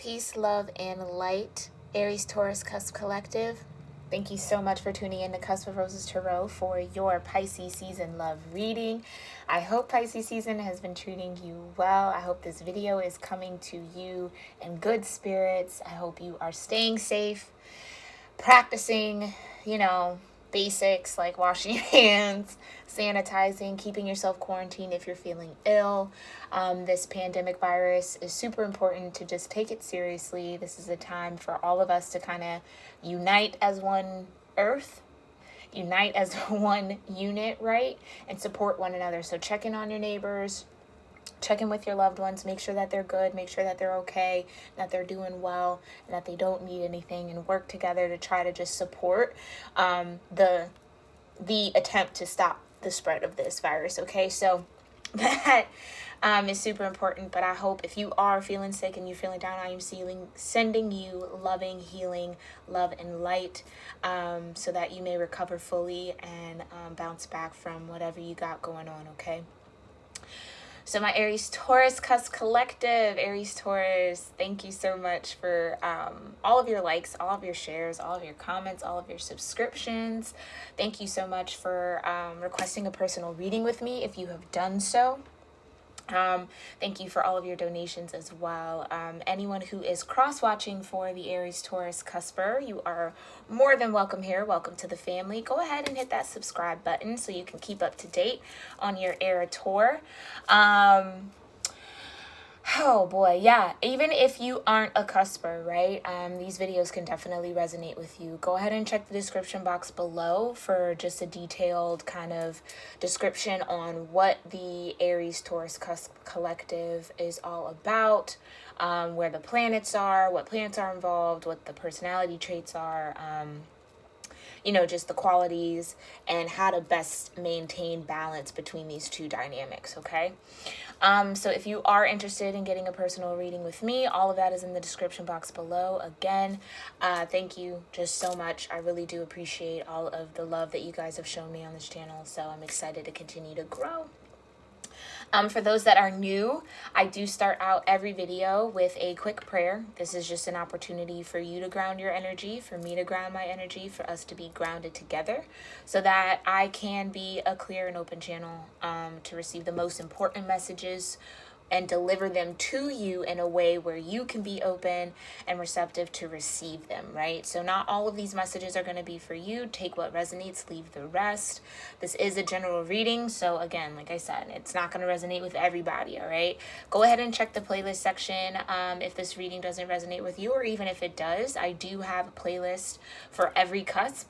Peace, love, and light, Aries-Taurus Cusp Collective. Thank you so much for tuning in to Cusp of Roses Tarot for your Pisces season love reading. I hope Pisces season has been treating you well. I hope this video is coming to you in good spirits. I hope you are staying safe, practicing, basics like washing your hands, sanitizing, keeping yourself quarantined if you're feeling ill. This pandemic virus is super important to just take it seriously. This is a time for all of us to kind of unite as one earth, unite as one unit, right? And support one another. So check in on your neighbors, check in with your loved ones, make sure that they're good, make sure that they're okay, that they're doing well, and that they don't need anything, and work together to try to just support the attempt to stop the spread of this virus, okay? So that is super important, but I hope if you are feeling sick and you're feeling down, I am sending you loving, healing, love, and light so that you may recover fully and bounce back from whatever you got going on, okay? So my Aries-Taurus Cusp Collective, Aries-Taurus, thank you so much for all of your likes, all of your shares, all of your comments, all of your subscriptions. Thank you so much for requesting a personal reading with me if you have done so. Thank you for all of your donations as well. Anyone who is cross-watching for the Aries-Taurus Cusper, you are more than welcome here. Welcome to the family. Go ahead and hit that subscribe button so you can keep up to date on your Era tour. Oh boy, yeah, even if you aren't a cusper, right, these videos can definitely resonate with you. Go ahead and check the description box below for just a detailed kind of description on what the Aries-Taurus Cusp Collective is all about, where the planets are, what planets are involved, what the personality traits are, just the qualities and how to best maintain balance between these two dynamics, okay? So if you are interested in getting a personal reading with me, all of that is in the description box below. Again, thank you just so much. I really do appreciate all of the love that you guys have shown me on this channel, so I'm excited to continue to grow. For those that are new, I do start out every video with a quick prayer. This is just an opportunity for you to ground your energy, for me to ground my energy, for us to be grounded together so that I can be a clear and open channel to receive the most important messages and deliver them to you in a way where you can be open and receptive to receive them, right? So not all of these messages are going to be for you. Take what resonates, leave the rest. This is a general reading, so again, like I said, it's not going to resonate with everybody, all right? Go ahead and check the playlist section if this reading doesn't resonate with you, or even if it does. I do have a playlist for every cusp.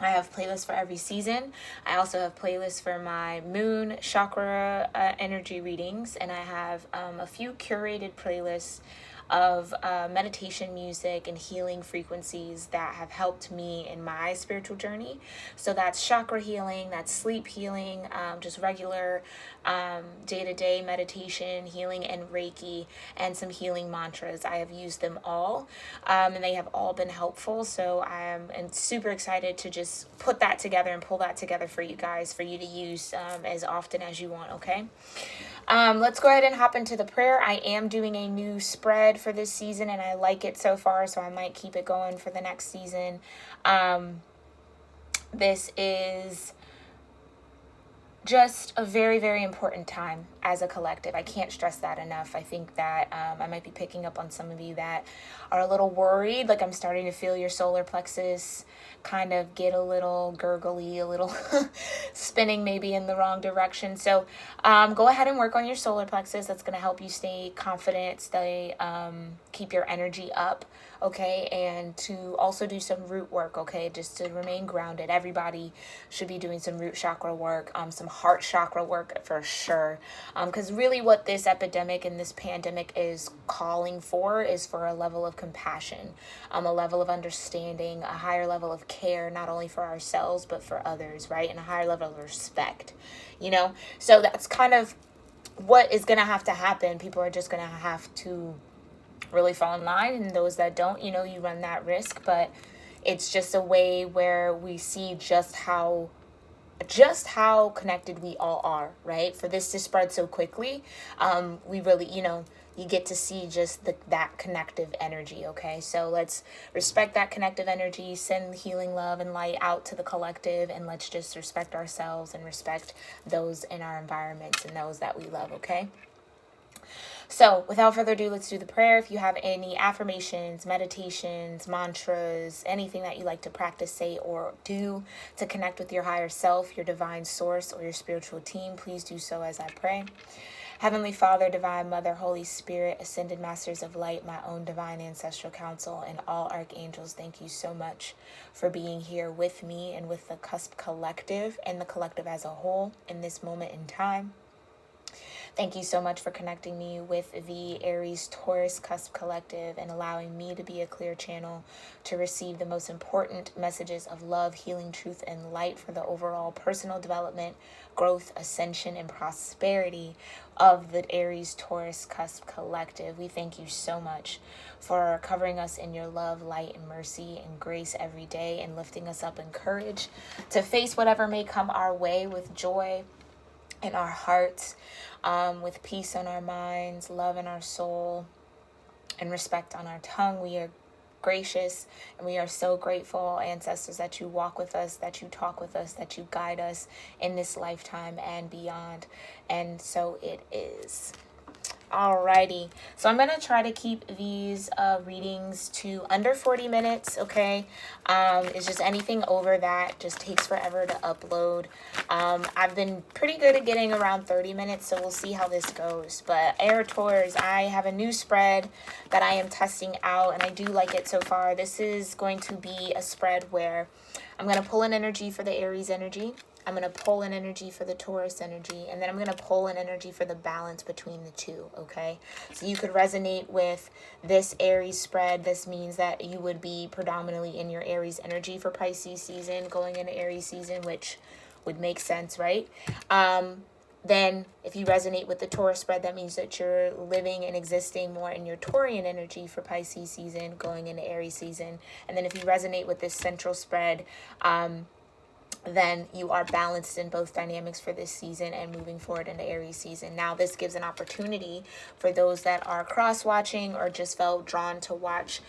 I have playlists for every season. I also have playlists for my moon chakra energy readings, and I have a few curated playlists of meditation music and healing frequencies that have helped me in my spiritual journey. So that's chakra healing, that's sleep healing, just regular day-to-day meditation, healing, and Reiki, and some healing mantras. I have used them all, and they have all been helpful. So I am super excited to just put that together and pull that together for you guys, for you to use as often as you want, okay? Let's go ahead and hop into the prayer. I am doing a new spread for this season, and I like it so far, so I might keep it going for the next season. This is just a very, very important time as a collective. I can't stress that enough. I think that I might be picking up on some of you that are a little worried. Like, I'm starting to feel your solar plexus kind of get a little gurgly, a little spinning maybe in the wrong direction. So go ahead and work on your solar plexus. That's going to help you stay confident, keep your energy up, okay? And to also do some root work, okay? Just to remain grounded. Everybody should be doing some root chakra work, some heart chakra work for sure. Because really what this epidemic and this pandemic is calling for is for a level of compassion, a level of understanding, a higher level of care, not only for ourselves, but for others, right? And a higher level of respect, So that's kind of what is going to have to happen. People are just going to have to really fall in line, and those that don't, you run that risk, but it's just a way where we see just how connected we all are, right? For this to spread so quickly, we really, you get to see just that connective energy, okay? So let's respect that connective energy, send healing love and light out to the collective, and let's just respect ourselves and respect those in our environments and those that we love, okay? So without further ado, let's do the prayer. If you have any affirmations, meditations, mantras, anything that you like to practice, say, or do to connect with your higher self, your divine source, or your spiritual team, please do so as I pray. Heavenly Father, Divine Mother, Holy Spirit, Ascended Masters of Light, my own divine ancestral council, and all archangels, thank you so much for being here with me and with the Cusp Collective and the collective as a whole in this moment in time. Thank you so much for connecting me with the Aries-taurus Cusp Collective and allowing me to be a clear channel to receive the most important messages of love, healing, truth, and light for the overall personal development, growth, ascension, and prosperity of the Aries-taurus Cusp Collective. We thank you so much for covering us in your love, light, and mercy and grace every day, and lifting us up in courage to face whatever may come our way with joy in our hearts, with peace on our minds, love in our soul, and respect on our tongue. We are gracious and we are so grateful, ancestors, that you walk with us, that you talk with us, that you guide us in this lifetime and beyond. And so it is. Alrighty, so I'm gonna try to keep these readings to under 40 minutes, okay? It's just anything over that just takes forever to upload. I've been pretty good at getting around 30 minutes, so we'll see how this goes. But Air Tours, I have a new spread that I am testing out, and I do like it so far. This is going to be a spread where I'm gonna pull in energy for the Aries energy. I'm going to pull in energy for the Taurus energy, and then I'm going to pull in energy for the balance between the two, okay? So you could resonate with this Aries spread. This means that you would be predominantly in your Aries energy for Pisces season, going into Aries season, which would make sense, right? Then if you resonate with the Taurus spread, that means that you're living and existing more in your Taurian energy for Pisces season, going into Aries season. And then if you resonate with this central spread, then you are balanced in both dynamics for this season and moving forward into Aries season. Now, this gives an opportunity for those that are cross-watching or just felt drawn to watch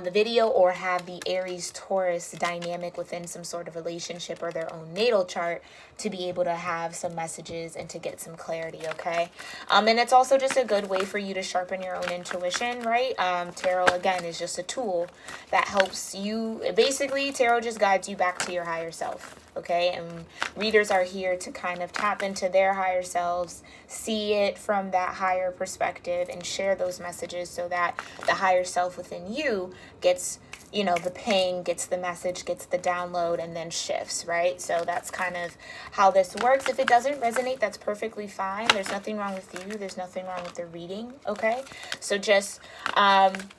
the video or have the Aries-Taurus dynamic within some sort of relationship or their own natal chart to be able to have some messages and to get some clarity, okay? And it's also just a good way for you to sharpen your own intuition, right? Tarot, again, is just a tool that helps you. Basically, tarot just guides you back to your higher self. Okay, and readers are here to kind of tap into their higher selves, see it from that higher perspective, and share those messages so that the higher self within you gets, you know, the ping, gets the message, gets the download, and then shifts, right? So that's kind of how this works. If it doesn't resonate, that's perfectly fine. There's nothing wrong with you. There's nothing wrong with the reading, okay? So just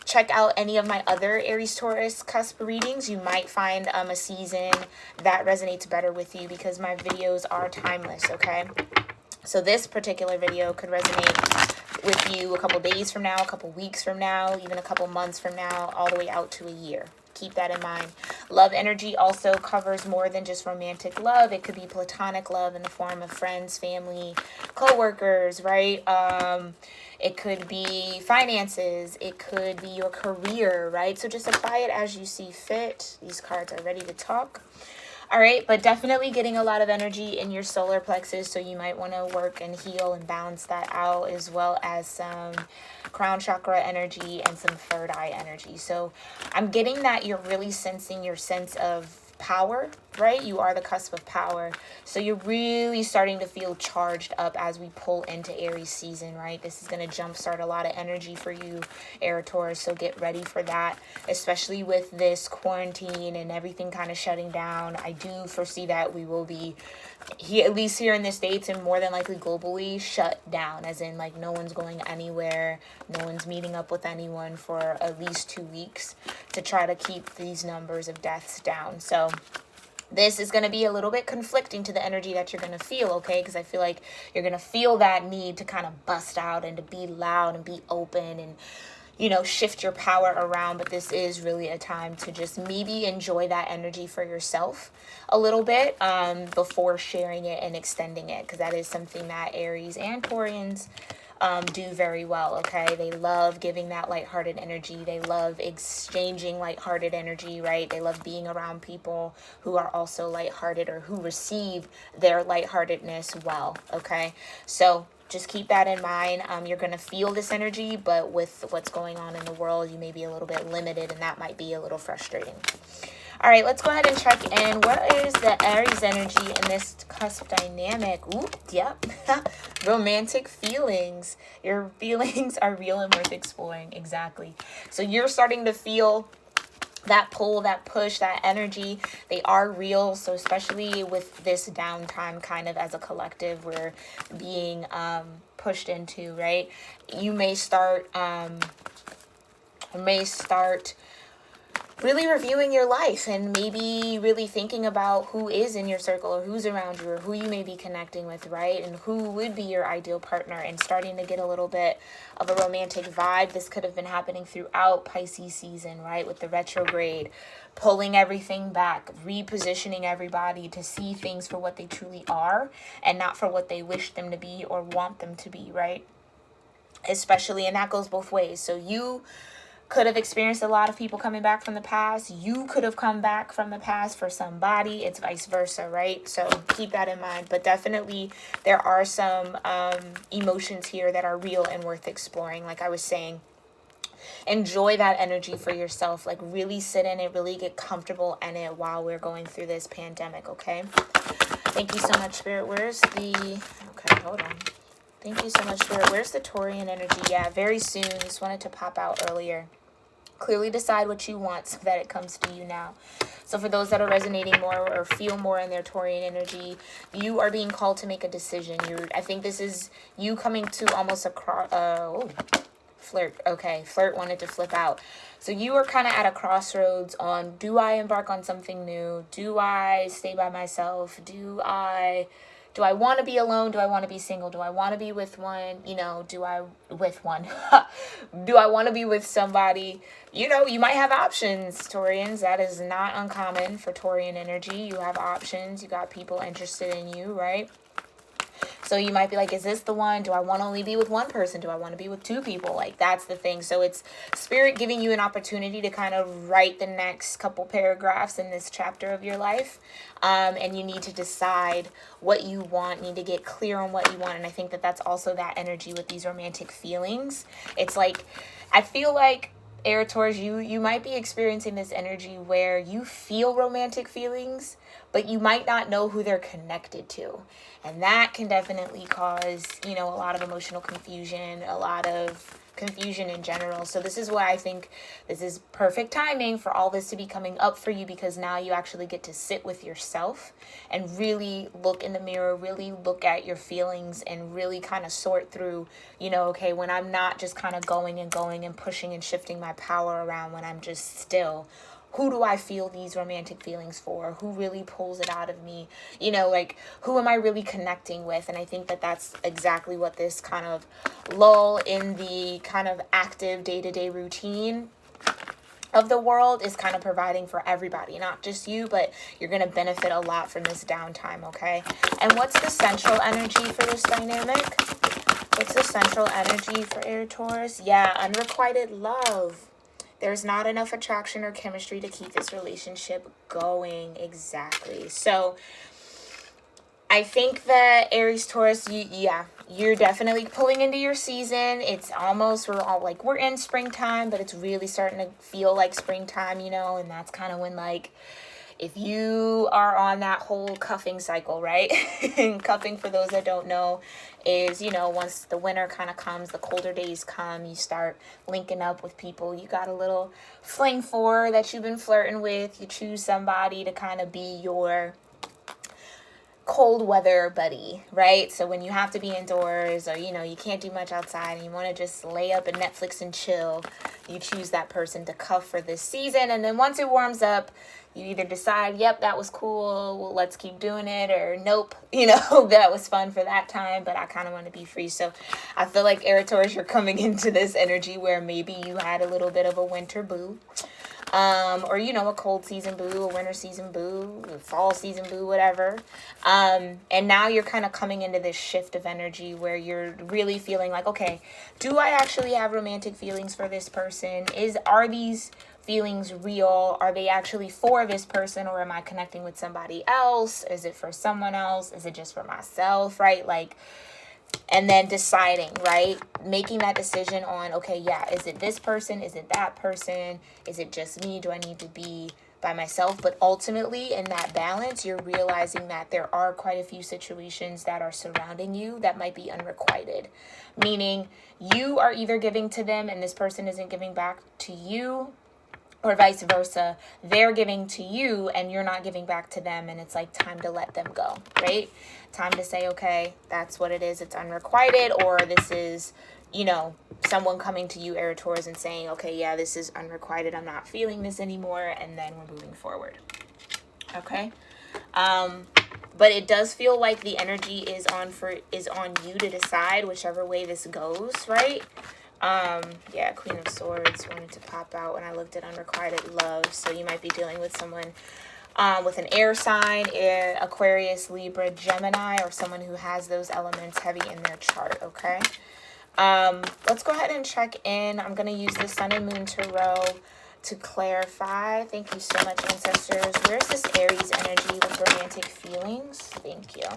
check out any of my other Aries-Taurus cusp readings. You might find a season that resonates better with you because my videos are timeless, okay? So this particular video could resonate with you a couple days from now, a couple weeks from now, even a couple months from now, all the way out to a year. Keep that in mind. Love energy also covers more than just romantic love. It could be platonic love in the form of friends, family, co-workers, right? It could be finances. It could be your career, right? So just apply it as you see fit. These cards are ready to talk. All right, but definitely getting a lot of energy in your solar plexus, so you might want to work and heal and balance that out, as well as some crown chakra energy and some third eye energy. So I'm getting that you're really sensing your sense of power, right? You are the cusp of power. So you're really starting to feel charged up as we pull into Aries season, right? This is going to jumpstart a lot of energy for you, Air Taurus. So get ready for that, especially with this quarantine and everything kind of shutting down. I do foresee that we will be, at least here in the States and more than likely globally, shut down, as in like no one's going anywhere. No one's meeting up with anyone for at least 2 weeks to try to keep these numbers of deaths down. So this is going to be a little bit conflicting to the energy that you're going to feel, okay? Because I feel like you're going to feel that need to kind of bust out and to be loud and be open and, you know, shift your power around. But this is really a time to just maybe enjoy that energy for yourself a little bit before sharing it and extending it, because that is something that Aries and Taurians do very well, okay? They love giving that lighthearted energy. They love exchanging lighthearted energy, right? They love being around people who are also lighthearted or who receive their lightheartedness well, okay? So just keep that in mind. You're going to feel this energy, but with what's going on in the world, you may be a little bit limited, and that might be a little frustrating. All right, let's go ahead and check in. What is the Aries energy in this cusp dynamic? Ooh, yep. Romantic feelings. Your feelings are real and worth exploring. Exactly. So you're starting to feel that pull, that push, that energy. They are real. So especially with this downtime kind of as a collective we're being pushed into, right? You may start really reviewing your life and maybe really thinking about who is in your circle or who's around you or who you may be connecting with, right? And who would be your ideal partner, and starting to get a little bit of a romantic vibe. This could have been happening throughout Pisces season, right? With the retrograde, pulling everything back, repositioning everybody to see things for what they truly are and not for what they wish them to be or want them to be, right? Especially, and that goes both ways. So you could have experienced a lot of people coming back from the past. You could have come back from the past for somebody. It's vice versa, right? So keep that in mind. But definitely there are some emotions here that are real and worth exploring. Like I was saying, enjoy that energy for yourself. Like really sit in it, really get comfortable in it while we're going through this pandemic, okay? Thank you so much, Spirit. Where's the... Okay, hold on. Thank you so much, Spirit. Where's the Taurian energy? Yeah, very soon. Just wanted to pop out earlier. Clearly decide what you want so that it comes to you now. So for those that are resonating more or feel more in their Taurian energy, you are being called to make a decision. I think this is you coming to almost a flirt. Okay, flirt wanted to flip out. So you are kind of at a crossroads on, do I embark on something new? Do I stay by myself? Do I want to be alone? Do I want to be single? Do I want to be with one? Do I want to be with somebody? You might have options, Taurians. That is not uncommon for Taurian energy. You have options. You got people interested in you, right? So you might be like, is this the one? Do I want to only be with one person? Do I want to be with two people? Like, that's the thing. So it's Spirit giving you an opportunity to kind of write the next couple paragraphs in this chapter of your life. And you need to decide what you want, need to get clear on what you want. And I think that that's also that energy with these romantic feelings. It's like, I feel like, Air Taurus, you might be experiencing this energy where you feel romantic feelings, but you might not know who they're connected to. And that can definitely cause, a lot of emotional confusion, a lot of confusion in general. So this is why I think this is perfect timing for all this to be coming up for you, because now you actually get to sit with yourself and really look in the mirror, really look at your feelings and really kind of sort through, okay, when I'm not just kind of going and pushing and shifting my power around, when I'm just still, who do I feel these romantic feelings for? Who really pulls it out of me? Who am I really connecting with? And I think that that's exactly what this kind of lull in the kind of active day-to-day routine of the world is kind of providing for everybody, not just you, but you're going to benefit a lot from this downtime, okay? And what's the central energy for this dynamic? What's the central energy for Air Taurus? Yeah, unrequited love. There's not enough attraction or chemistry to keep this relationship going. Exactly. So I think that Aries Taurus, you're definitely pulling into your season. It's almost, we're in springtime, but it's really starting to feel like springtime, and that's kind of when, if you are on that whole cuffing cycle, right? And cuffing, for those that don't know, is, once the winter kind of comes, the colder days come, you start linking up with people you got a little fling for that you've been flirting with. You choose somebody to kind of be your cold weather buddy, right? So when you have to be indoors or, you can't do much outside and you want to just lay up and Netflix and chill, you choose that person to cuff for this season. And then once it warms up, you either decide, yep, that was cool, well, let's keep doing it, or nope, that was fun for that time, but I kind of want to be free. So I feel like Air Taurus, you're coming into this energy where maybe you had a little bit of a winter boo. Or, you know, a cold season boo, a winter season boo, a fall season boo, whatever. And now you're kind of coming into this shift of energy where you're really feeling like, okay, do I actually have romantic feelings for this person? Are these feelings real? Are they actually for this person, or am I connecting with somebody else? Is it for someone else? Is it just for myself, right? Like, and then deciding, right? Making that decision on, okay, yeah, is it this person? Is it that person? Is it just me? Do I need to be by myself? But ultimately, in that balance, you're realizing that there are quite a few situations that are surrounding you that might be unrequited. Meaning, you are either giving to them and this person isn't giving back to you, or vice versa. They're giving to you and you're not giving back to them, and it's like time to let them go, right? Time to say, okay, that's what it is. It's unrequited, or this is, you know, someone coming to you, aries-taurus, and saying, okay, yeah, this is unrequited. I'm not feeling this anymore, and then we're moving forward. Okay? But it does feel like the energy is on you to decide whichever way this goes, right? Yeah, Queen of Swords wanted to pop out when I looked at unrequited love. So you might be dealing with someone with an air sign, Aquarius, Libra, Gemini, or someone who has those elements heavy in their chart, okay? Let's go ahead and check in. I'm going to use the Sun and Moon Tarot to clarify. Thank you so much, ancestors. Where's this Aries energy with romantic feelings? Thank you.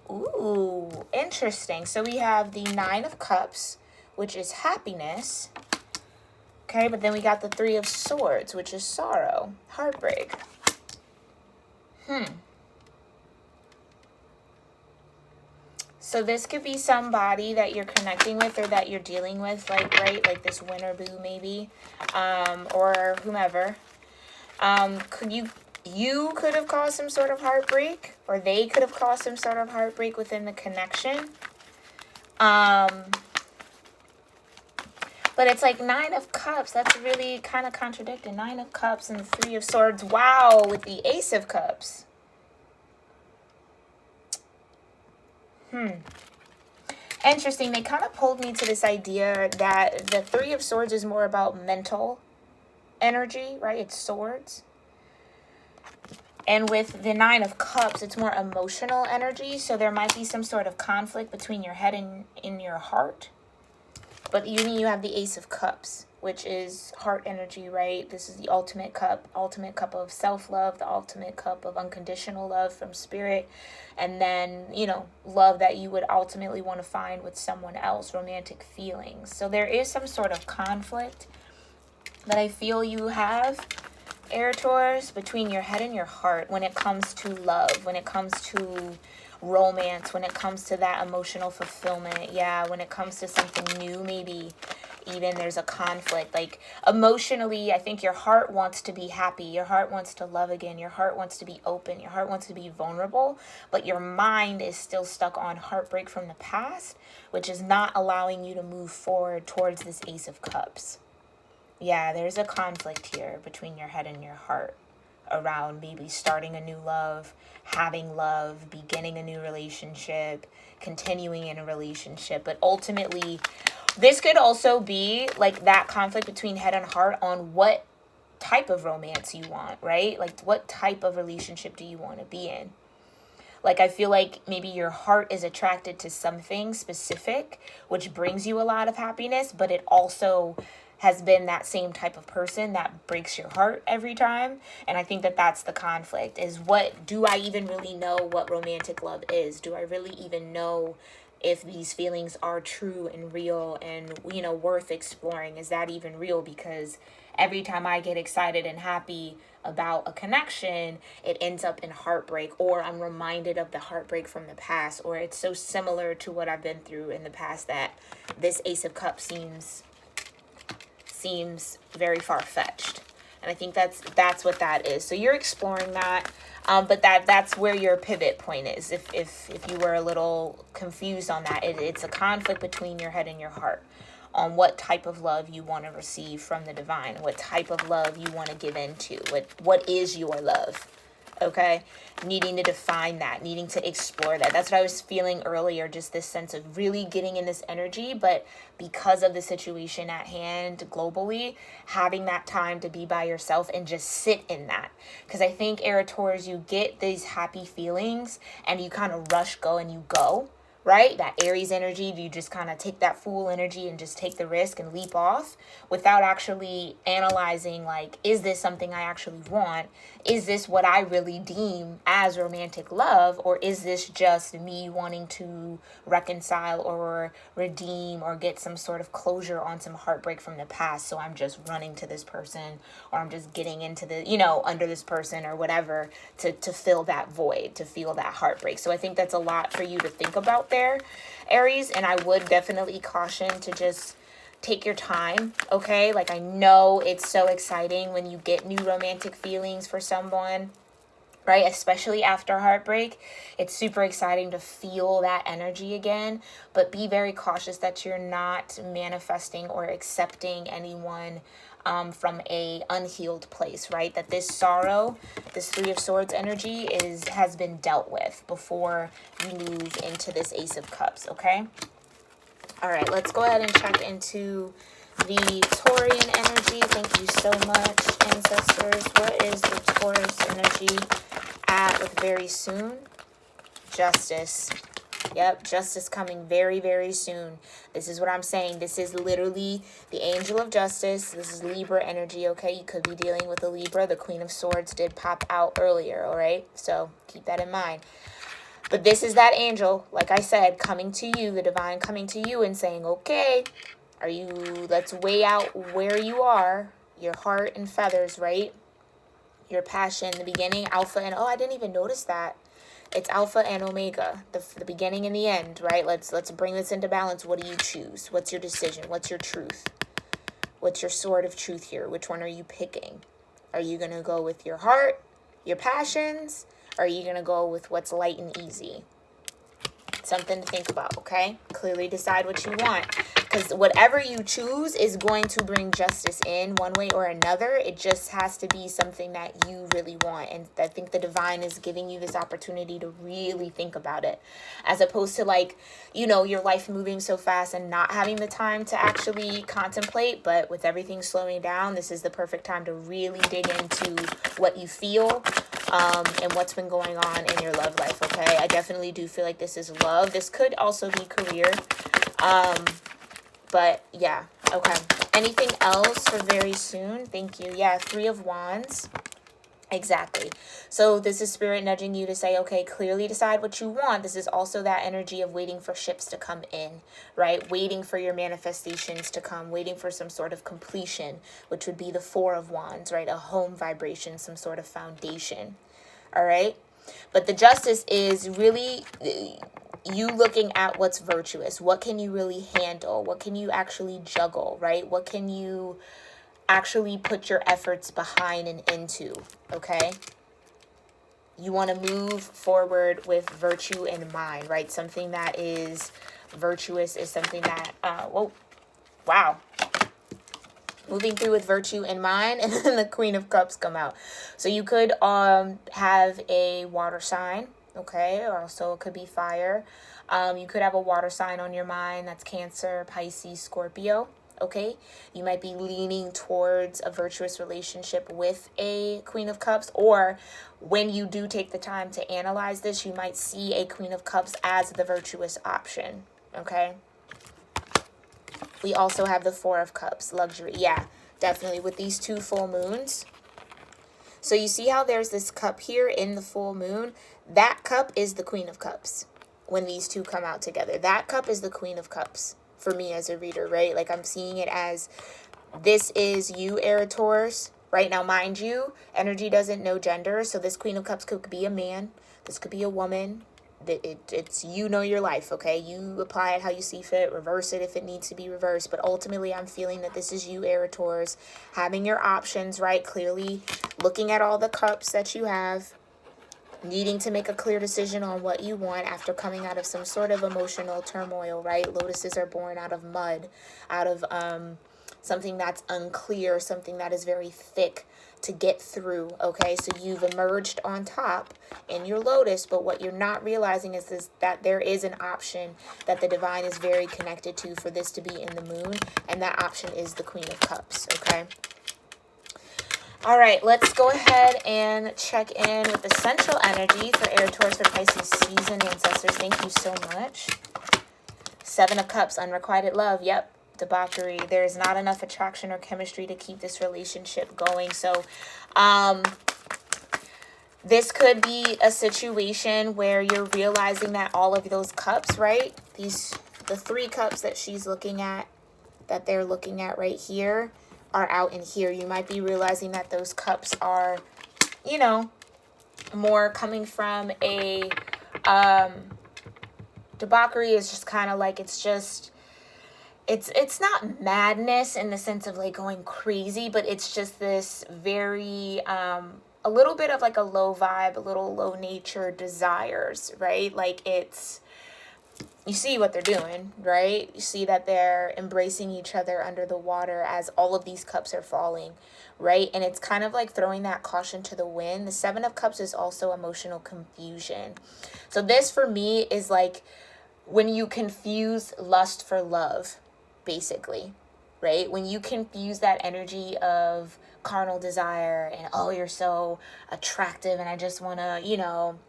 Ooh, interesting. So we have the Nine of Cups, which is happiness. Okay, but then we got the Three of Swords, which is sorrow, heartbreak. So this could be somebody that you're connecting with or that you're dealing with, like, right? Like this winter boo maybe, or whomever. You could have caused some sort of heartbreak, or they could have caused some sort of heartbreak within the connection. But it's like Nine of Cups. That's really kind of contradicting. Nine of Cups and the Three of Swords. Wow, with the Ace of Cups. Interesting. They kind of pulled me to this idea that the Three of Swords is more about mental energy, right? It's swords. And with the Nine of Cups, it's more emotional energy. So there might be some sort of conflict between your head and in your heart. But you have the Ace of Cups, which is heart energy, right? This is the ultimate cup of self-love, the ultimate cup of unconditional love from spirit. And then, you know, love that you would ultimately want to find with someone else, romantic feelings. So there is some sort of conflict that I feel you have, aries-taurus, between your head and your heart when it comes to love, when it comes to romance, when it comes to that emotional fulfillment. Yeah, when it comes to something new, maybe even there's a conflict. Like emotionally, I think your heart wants to be happy, your heart wants to love again, your heart wants to be open, your heart wants to be vulnerable, but your mind is still stuck on heartbreak from the past, which is not allowing you to move forward towards this Ace of Cups. Yeah, there's a conflict here between your head and your heart around maybe starting a new love, having love, beginning a new relationship, continuing in a relationship. But ultimately, this could also be like that conflict between head and heart on what type of romance you want, right? Like what type of relationship do you want to be in? Like I feel like maybe your heart is attracted to something specific, which brings you a lot of happiness, but it also has been that same type of person that breaks your heart every time. And I think that that's the conflict, is what do I even really know what romantic love is? Do I really even know if these feelings are true and real and, you know, worth exploring? Is that even real? Because every time I get excited and happy about a connection, it ends up in heartbreak, or I'm reminded of the heartbreak from the past, or it's so similar to what I've been through in the past that this Ace of Cups seems very far-fetched. And I think that's what that is. So you're exploring that, but that's where your pivot point is. If you were a little confused on that, it's a conflict between your head and your heart on what type of love you want to receive from the divine, what type of love you want to give into, what is your love, okay? Needing to define that, needing to explore that. That's what I was feeling earlier, just this sense of really getting in this energy, but because of the situation at hand globally, having that time to be by yourself and just sit in that. Because I think, Taurus, you get these happy feelings and you kind of rush, go, and you go, right? That Aries energy, you just kind of take that fool energy and just take the risk and leap off without actually analyzing, like, is this something I actually want? Is this what I really deem as romantic love? Or is this just me wanting to reconcile or redeem or get some sort of closure on some heartbreak from the past? So I'm just running to this person, or I'm just getting into the, under this person or whatever to fill that void, to feel that heartbreak. So I think that's a lot for you to think about there, Aries. And I would definitely caution to just take your time, okay? Like, I know it's so exciting when you get new romantic feelings for someone, right? Especially after heartbreak. It's super exciting to feel that energy again, but be very cautious that you're not manifesting or accepting anyone from a unhealed place, right? That this sorrow, this Three of Swords energy has been dealt with before you move into this Ace of Cups, okay? All right, let's go ahead and check into the Taurian energy. Thank you so much, ancestors. What is the Taurus energy at with very soon? Justice. Yep, justice coming very, very soon. This is what I'm saying. This is literally the angel of justice. This is Libra energy, okay? You could be dealing with a Libra. The Queen of Swords did pop out earlier, all right? So keep that in mind. But this is that angel, like I said, coming to you, the divine coming to you and saying, okay, let's weigh out where you are, your heart and feathers, right? Your passion, the beginning, alpha, and I didn't even notice that. It's alpha and omega, the beginning and the end, right? Let's bring this into balance. What do you choose? What's your decision? What's your truth? What's your sword of truth here? Which one are you picking? Are you going to go with your heart, your passions? Or are you going to go with what's light and easy? Something to think about, okay? Clearly decide what you want. Because whatever you choose is going to bring justice in one way or another. It just has to be something that you really want. And I think the divine is giving you this opportunity to really think about it. As opposed to, like, your life moving so fast and not having the time to actually contemplate. But with everything slowing down, this is the perfect time to really dig into what you feel and what's been going on in your love life, okay? I definitely do feel like this is love. This could also be career. But yeah, okay. Anything else for very soon? Thank you. Yeah, Three of Wands. Exactly. So this is spirit nudging you to say, okay, clearly decide what you want. This is also that energy of waiting for ships to come in, right? Waiting for your manifestations to come, waiting for some sort of completion, which would be the Four of Wands, right? A home vibration, some sort of foundation. All right. But the justice is really you looking at what's virtuous. What can you really handle? What can you actually juggle, right? What can you actually put your efforts behind and into, okay? You want to move forward with virtue in mind, right? Something that is virtuous is something that, wow. Moving through with virtue in mind, and then the Queen of Cups come out. So you could have a water sign, okay? Or also it could be fire. You could have a water sign on your mind. That's Cancer, Pisces, Scorpio. Okay, you might be leaning towards a virtuous relationship with a Queen of Cups, or when you do take the time to analyze this, you might see a Queen of Cups as the virtuous option. Okay, we also have the Four of Cups, luxury. Yeah, definitely with these two full moons. So you see how there's this cup here in the full moon? That cup is the Queen of Cups when these two come out together. That cup is the Queen of Cups. For me as a reader, right? Like, I'm seeing it as this is you, Taurus. Right now, mind you, energy doesn't know gender. So this Queen of Cups could be a man. This could be a woman. It's you know your life, okay? You apply it how you see fit. Reverse it if it needs to be reversed. But ultimately, I'm feeling that this is you, Taurus. Having your options, right? Clearly looking at all the cups that you have. Needing to make a clear decision on what you want after coming out of some sort of emotional turmoil, right? Lotuses are born out of mud, out of something that's unclear, something that is very thick to get through, okay? So you've emerged on top in your lotus, but what you're not realizing is that there is an option that the divine is very connected to for this to be in the moon, and that option is the Queen of Cups, okay? All right, let's go ahead and check in with the central energy for Aries, Taurus, for Pisces season ancestors. Thank you so much. Seven of Cups, unrequited love. Yep, debauchery. There's not enough attraction or chemistry to keep this relationship going. So, this could be a situation where you're realizing that all of those cups, right? The 3 cups that she's looking at, that they're looking at right here, are out in here. You might be realizing that those cups are, you know, more coming from a debauchery is just kind of like, it's not madness in the sense of like going crazy, but it's just this very a little bit of like a low vibe, a little low nature desires, right? Like you see what they're doing, right? You see that they're embracing each other under the water as all of these cups are falling, right? And it's kind of like throwing that caution to the wind. The 7 of Cups is also emotional confusion. So this for me is like when you confuse lust for love, basically, right? When you confuse that energy of carnal desire and, oh, you're so attractive and I just want to, you know,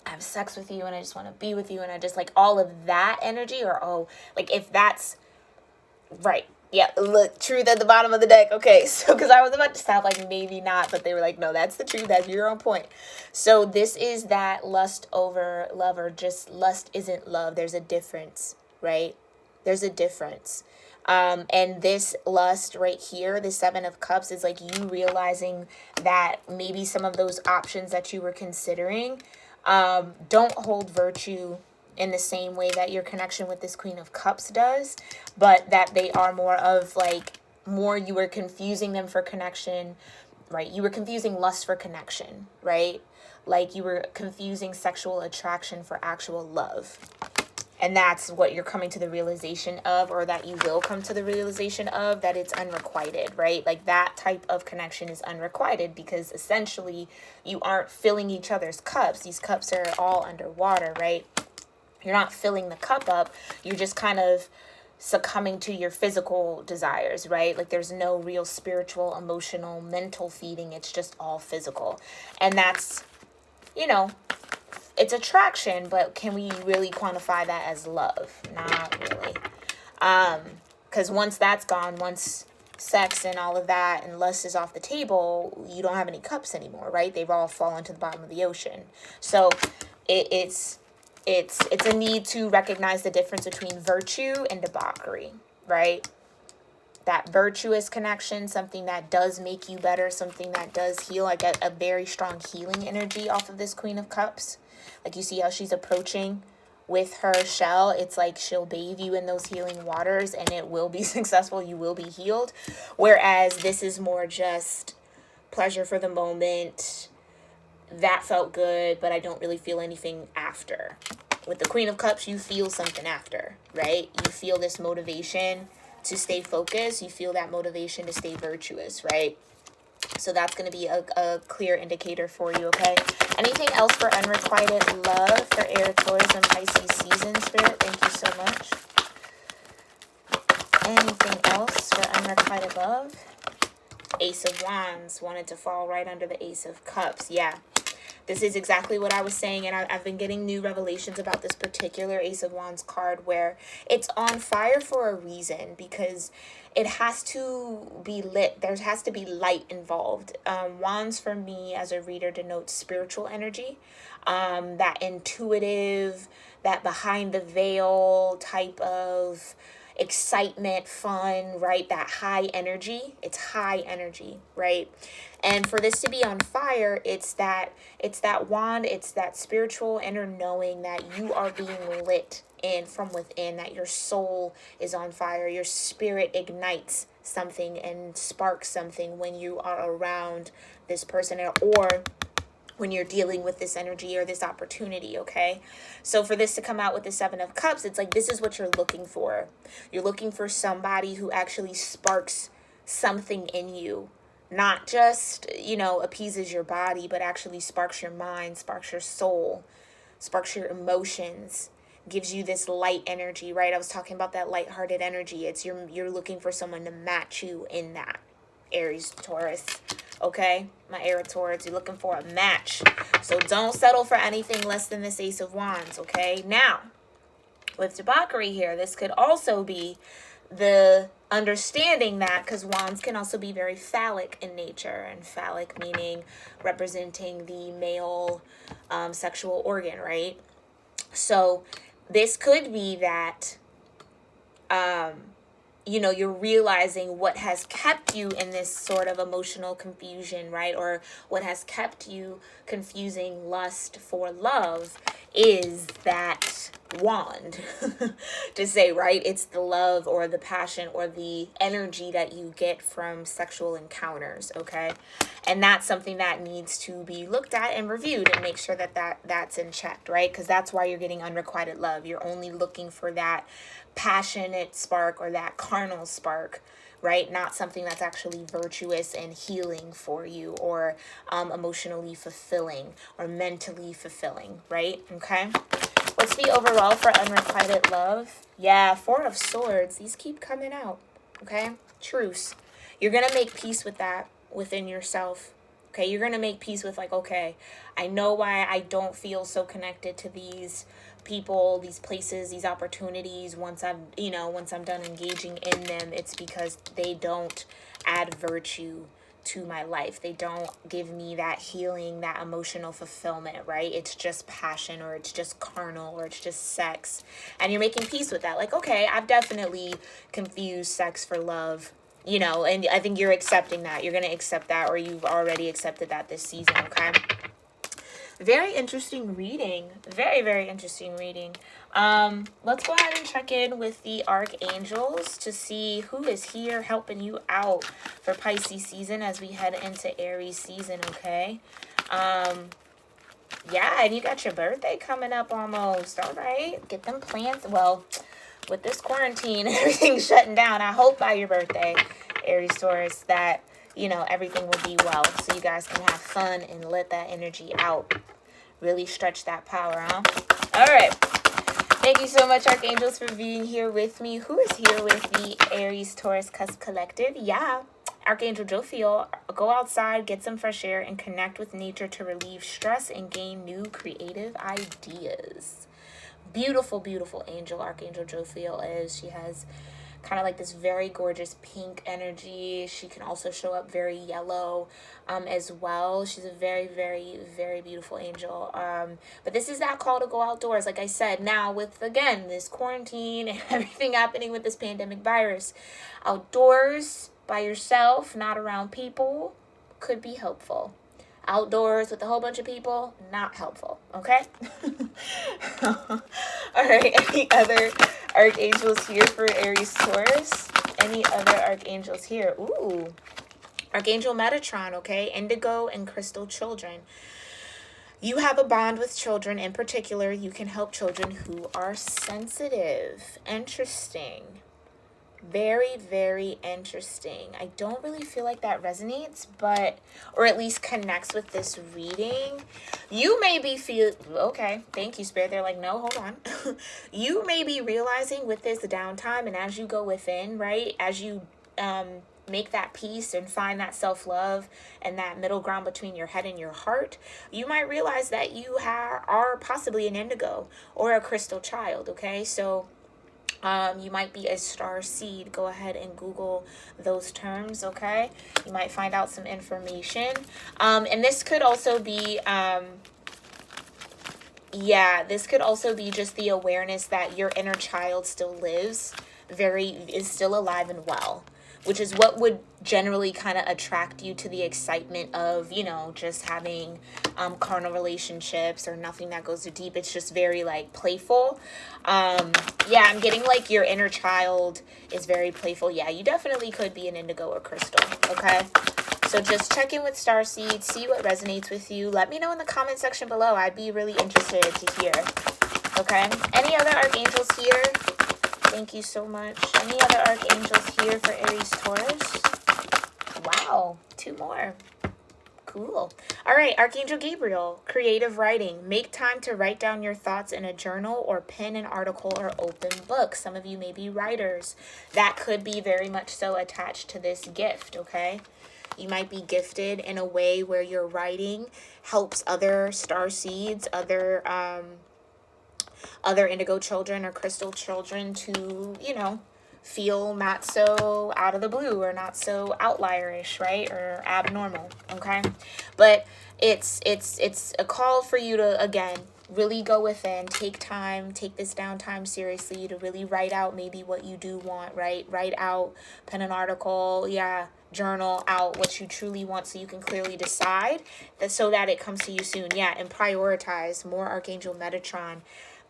have sex with you and I just want to be with you and I just like all of that energy, or like if that's right. Yeah, look, truth at the bottom of the deck. Okay, so because I was about to stop like maybe not, but they were like, no, that's the truth. That's your own point. So this is that lust over love, or just lust isn't love. There's a difference, right? There's a difference. And this lust right here, the 7 of Cups, is like you realizing that maybe some of those options that you were considering don't hold virtue in the same way that your connection with this Queen of Cups does, but that they are more of like, you were confusing them for connection, right? You were confusing lust for connection, right? Like you were confusing sexual attraction for actual love. And that's what you're coming to the realization of, or that you will come to the realization of, that it's unrequited, right? Like that type of connection is unrequited because essentially you aren't filling each other's cups. These cups are all underwater, right? You're not filling the cup up. You're just kind of succumbing to your physical desires, right? Like there's no real spiritual, emotional, mental feeding. It's just all physical. And that's, you know, it's attraction, but can we really quantify that as love? Not really. Because once that's gone, once sex and all of that and lust is off the table, you don't have any cups anymore, right? They've all fallen to the bottom of the ocean. So it's a need to recognize the difference between virtue and debauchery, right? That virtuous connection, something that does make you better, something that does heal. I get a very strong healing energy off of this Queen of Cups. Like you see how she's approaching with her shell. It's like she'll bathe you in those healing waters and it will be successful. You will be healed. Whereas this is more just pleasure for the moment. That felt good, but I don't really feel anything after. With the Queen of Cups, you feel something after, right? You feel this motivation to stay focused. You feel that motivation to stay virtuous, right? So that's going to be a clear indicator for you, okay? Anything else for unrequited love for Aries, Taurus, and Pisces season, Spirit? Thank you so much. Anything else for unrequited love? Ace of Wands wanted to fall right under the Ace of Cups. Yeah. This is exactly what I was saying, and I've been getting new revelations about this particular Ace of Wands card where it's on fire for a reason, because it has to be lit. There has to be light involved. Wands for me as a reader denotes spiritual energy, that intuitive, that behind the veil type of excitement, fun, right? That high energy. It's high energy, right? And for this to be on fire, it's that wand, it's that spiritual inner knowing that you are being lit in from within, that your soul is on fire, your spirit ignites something and sparks something when you are around this person, or when you're dealing with this energy or this opportunity, okay? So for this to come out with the Seven of Cups, it's like this is what you're looking for. You're looking for somebody who actually sparks something in you. Not just, you know, appeases your body, but actually sparks your mind, sparks your soul, sparks your emotions, gives you this light energy, right? I was talking about that lighthearted energy. It's you're looking for someone to match you in that. Aries, Taurus, okay? My aries-taurus, you're looking for a match. So don't settle for anything less than this Ace of Wands, okay? Now, with debauchery here, this could also be the understanding that, because wands can also be very phallic in nature, and phallic meaning representing the male sexual organ, right? So this could be that you know, you're realizing what has kept you in this sort of emotional confusion, right? Or what has kept you confusing lust for love is that wand to say, right? It's the love or the passion or the energy that you get from sexual encounters, okay? And that's something that needs to be looked at and reviewed and make sure that that's in check, right? Because that's why you're getting unrequited love. You're only looking for that passionate spark or that carnal spark, right? Not something that's actually virtuous and healing for you, or emotionally fulfilling or mentally fulfilling, right? Okay. What's the overall for unrequited love? Yeah, Four of Swords. These keep coming out. Okay. Truce. You're going to make peace with that within yourself. Okay. You're going to make peace with like, okay, I know why I don't feel so connected to these people, these places, these opportunities. Once I'm done engaging in them, it's because they don't add virtue to my life. They don't give me that healing, that emotional fulfillment, right? It's just passion, or it's just carnal, or it's just sex. And you're making peace with that. Like, okay, I've definitely confused sex for love, you know, and I think you're accepting that. You're going to accept that, or you've already accepted that this season, okay? Very interesting reading. Very, very interesting reading. Let's go ahead and check in with the archangels to see who is here helping you out for Pisces season as we head into Aries season, okay? Yeah, and you got your birthday coming up almost. All right. Get them plans. Well, with this quarantine and everything shutting down, I hope by your birthday, Aries Taurus, that you know, everything will be well. So you guys can have fun and let that energy out. Really stretch that power, huh? All right. Thank you so much, Archangels, for being here with me. Who is here with the Aries Taurus Cusp Collective? Yeah. Archangel Jophiel, go outside, get some fresh air, and connect with nature to relieve stress and gain new creative ideas. Beautiful, beautiful angel, Archangel Jophiel is. She has kind of like this very gorgeous pink energy. She can also show up very yellow as well. She's a very, very, very beautiful angel. But this is that call to go outdoors. Like I said, now with, again, this quarantine and everything happening with this pandemic virus, outdoors by yourself, not around people, could be helpful. Outdoors with a whole bunch of people, not helpful, okay? All right, any other archangels here for Aries Taurus? Any other archangels here? Ooh, Archangel Metatron, okay? Indigo and crystal children. You have a bond with children. In particular, you can help children who are sensitive. Interesting. Very, very interesting. I don't really feel like that resonates, but, or at least connects with this reading. You may be okay, thank you, Spirit. They're like, no, hold on. You may be realizing with this downtime, and as you go within, right, as you make that peace and find that self-love and that middle ground between your head and your heart, you might realize that you are possibly an indigo or a crystal child, okay? So you might be a star seed. Go ahead and Google those terms, okay? You might find out some information. And this could also be, this could also be just the awareness that your inner child still lives, is still alive and well, which is what would generally kind of attract you to the excitement of, you know, just having carnal relationships or nothing that goes too deep. It's just very like playful. I'm getting like your inner child is very playful. Yeah, you definitely could be an indigo or crystal, okay? So just check in with starseeds, see what resonates with you. Let me know in the comment section below. I'd be really interested to hear. Okay? Any other archangels here? Thank you so much. Any other archangels here for Aries Taurus? Wow, 2 more. Cool. All right, Archangel Gabriel, creative writing. Make time to write down your thoughts in a journal or pen an article or open book. Some of you may be writers. That could be very much so attached to this gift, okay? You might be gifted in a way where your writing helps other star seeds, other indigo children or crystal children to, you know, feel not so out of the blue or not so outlierish, right? Or abnormal, okay? But it's a call for you to, again, really go within, take time, take this downtime seriously to really write out maybe what you do want, right? Write out, pen an article, journal out what you truly want so you can clearly decide that so that it comes to you soon. And prioritize more Archangel Metatron.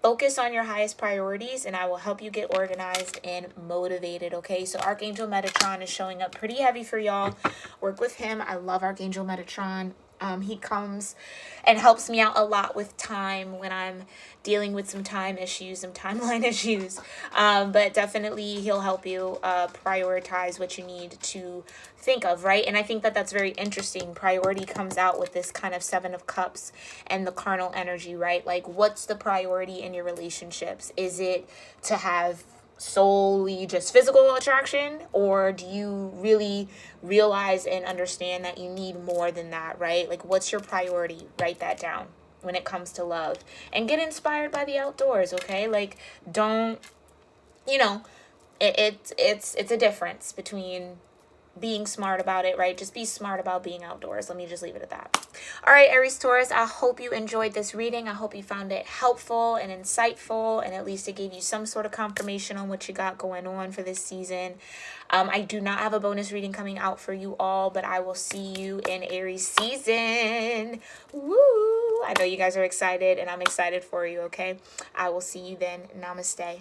Focus on your highest priorities and I will help you get organized and motivated, okay? So Archangel Metatron is showing up pretty heavy for y'all. Work with him. I love Archangel Metatron. He comes and helps me out a lot with time when I'm dealing with some time issues, some timeline issues. But definitely he'll help you prioritize what you need to think of, right? And I think that that's very interesting. Priority comes out with this kind of 7 of Cups and the carnal energy, right? Like, what's the priority in your relationships? Is it to have solely just physical attraction, or do you really realize and understand that you need more than that, right? Like, what's your priority? Write that down when it comes to love, and get inspired by the outdoors, okay? Like, don't, you know, it's a difference between being smart about it, right? Just be smart about being outdoors. Let me just leave it at that. All right, Aries Taurus, I hope you enjoyed this reading. I hope you found it helpful and insightful, and at least it gave you some sort of confirmation on what you got going on for this season. I do not have a bonus reading coming out for you all, but I will see you in Aries season. Woo! I know you guys are excited, and I'm excited for you, okay? I will see you then. Namaste.